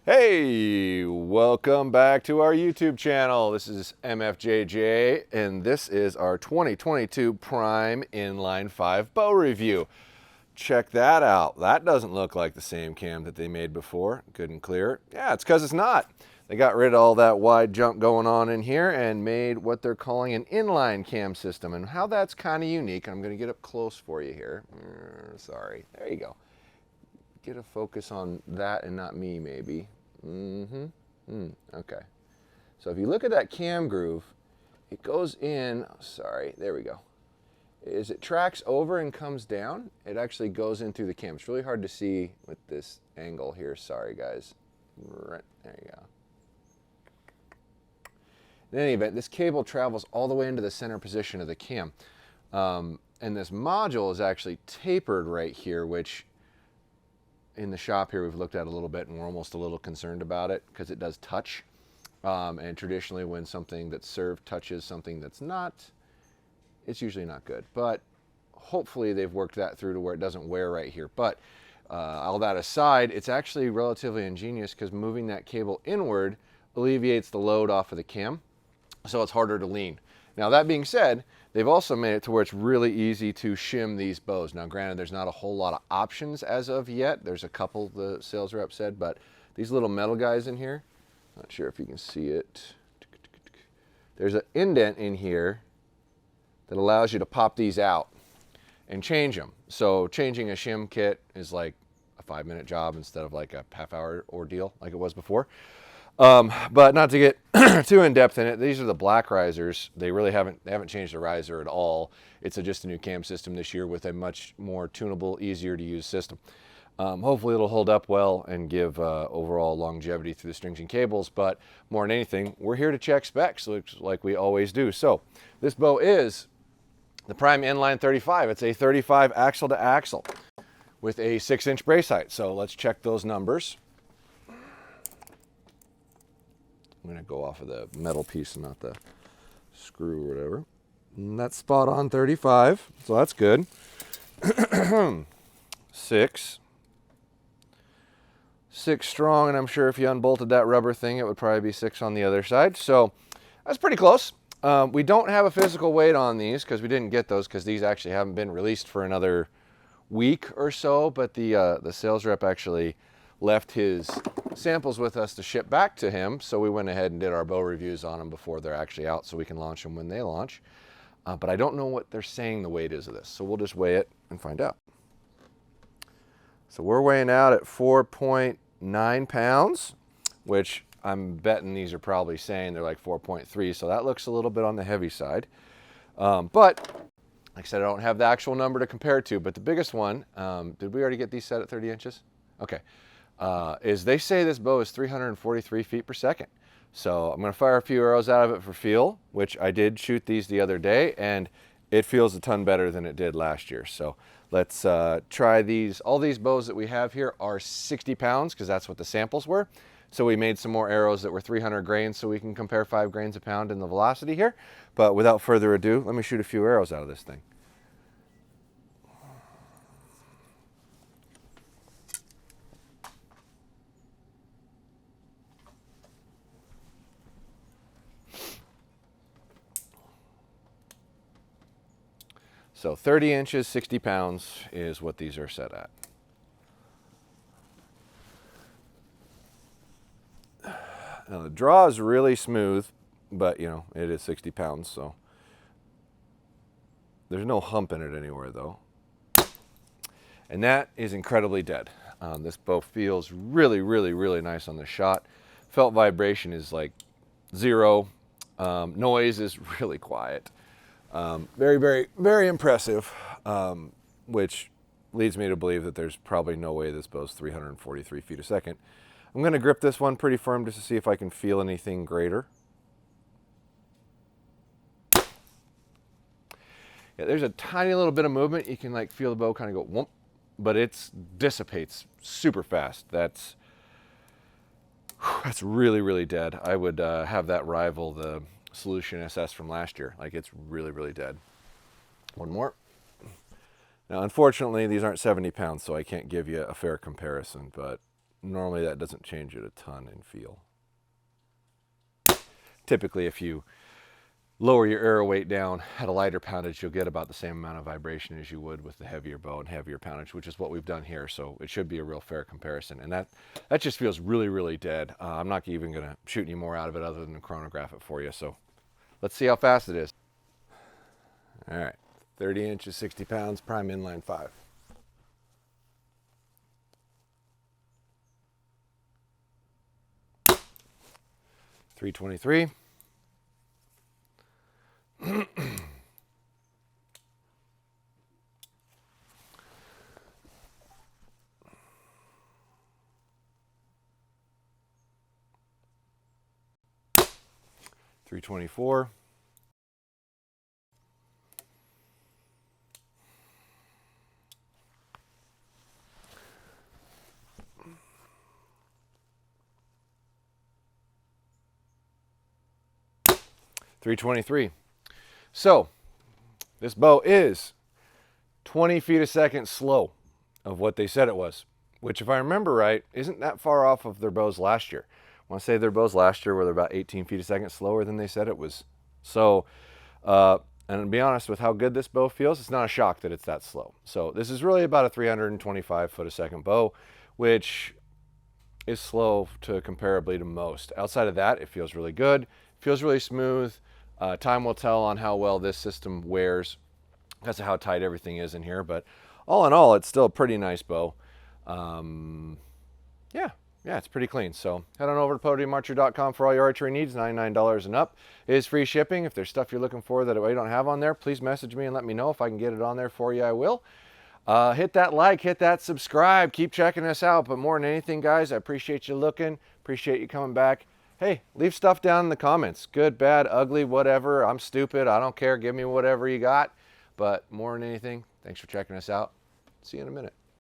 Hey, welcome back to our YouTube channel. This is MFJJ, and this is our 2022 Prime Inline 5 bow review. Check that out. That doesn't look like the same cam that they made before. Good and clear. Yeah, it's because it's not. They got rid of all that wide jump going on in here and made what they're calling an inline cam system. And how that's kind of unique, I'm going to get up close for you here. Sorry. There you go. Get a focus on that and not me, maybe. Okay. So if you look at that cam groove, it goes in, sorry, there we go. As it tracks over and comes down, it actually goes in through the cam. It's really hard to see with this angle here. Sorry, guys. Right, there you go. In any event, this cable travels all the way into the center position of the cam. And this module is actually tapered right here, which in the shop here we've looked at a little bit and we're almost a little concerned about it because it does touch. And traditionally when something that's served touches something that's not, it's usually not good. But hopefully they've worked that through to where it doesn't wear right here. But all that aside, it's actually relatively ingenious because moving that cable inward alleviates the load off of the cam, so it's harder to lean. Now that being said, they've also made it to where it's really easy to shim these bows. Now granted, there's not a whole lot of options as of yet. There's a couple, the sales rep said, but these little metal guys in here, not sure if you can see it. There's an indent in here that allows you to pop these out and change them. So changing a shim kit is like a 5-minute job instead of like a half-hour ordeal like it was before. But not to get too in depth in it, these are the black risers. They haven't changed the riser at all. It's just a new cam system this year with a much more tunable, easier to use system. Hopefully it'll hold up well and give overall longevity through the strings and cables, but more than anything, we're here to check specs like we always do. So this bow is the Prime Inline 35. It's a 35 axle to axle with a 6-inch brace height. So let's check those numbers. I'm going to go off of the metal piece and not the screw or whatever. And that's spot on 35, so that's good. 6 strong, and I'm sure if you unbolted that rubber thing, it would probably be 6 on the other side. So that's pretty close. We don't have a physical weight on these because we didn't get those because these actually haven't been released for another week or so, but the sales rep actually left his samples with us to ship back to him, so we went ahead and did our bow reviews on them before they're actually out so we can launch them when they launch. But I don't know what they're saying the weight is of this, so we'll just weigh it and find out. So we're weighing out at 4.9 pounds, which I'm betting these are probably saying they're like 4.3, so that looks a little bit on the heavy side. But like I said, I don't have the actual number to compare to, but the biggest one, did we already get these set at 30 inches? Okay. Is they say this bow is 343 feet per second. So I'm going to fire a few arrows out of it for feel, which I did shoot these the other day, and it feels a ton better than it did last year. So let's try these. All these bows that we have here are 60 pounds because that's what the samples were. So we made some more arrows that were 300 grains so we can compare 5 grains a pound in the velocity here. But without further ado, let me shoot a few arrows out of this thing. So 30 inches, 60 pounds is what these are set at. Now the draw is really smooth, but you know, it is 60 pounds, so there's no hump in it anywhere though. And that is incredibly dead. This bow feels really, really, really nice on the shot. Felt vibration is like 0. Noise is really quiet. Very, very, very impressive, which leads me to believe that there's probably no way this bow's 343 feet a second. I'm going to grip this one pretty firm just to see if I can feel anything greater. Yeah, there's a tiny little bit of movement. You can like feel the bow kind of go whoomp, but it dissipates super fast. That's really, really dead. I would have that rival the Solution SS from last year. Like, it's really, really dead. One more. Now, unfortunately, these aren't 70 pounds, so I can't give you a fair comparison, but normally that doesn't change it a ton in feel. Typically, if you lower your arrow weight down at a lighter poundage, you'll get about the same amount of vibration as you would with the heavier bow and heavier poundage, which is what we've done here. So it should be a real fair comparison. And that just feels really, really dead. I'm not even going to shoot any more out of it other than chronograph it for you. So let's see how fast it is. All right, 30 inches, 60 pounds, Prime Inline 5. .323. .324. .323. So this bow is 20 feet a second slow of what they said it was, which, if I remember right, isn't that far off of their bows last year. I want to say their bows last year were about 18 feet a second slower than they said it was. So, and to be honest, with how good this bow feels, it's not a shock that it's that slow. So this is really about a 325 foot a second bow, which is slow to comparably to most. Outside of that, it feels really good. It feels really smooth. Time will tell on how well this system wears because of how tight everything is in here. But all in all, it's still a pretty nice bow. Yeah, it's pretty clean. So head on over to podiumarcher.com for all your archery needs. $99 and up is free shipping. If there's stuff you're looking for that I don't have on there, please message me and let me know. If I can get it on there for you, I will. Hit that like, hit that subscribe. Keep checking us out. But more than anything, guys, I appreciate you looking. Appreciate you coming back. Hey, leave stuff down in the comments. Good, bad, ugly, whatever. I'm stupid. I don't care. Give me whatever you got. But more than anything, thanks for checking us out. See you in a minute.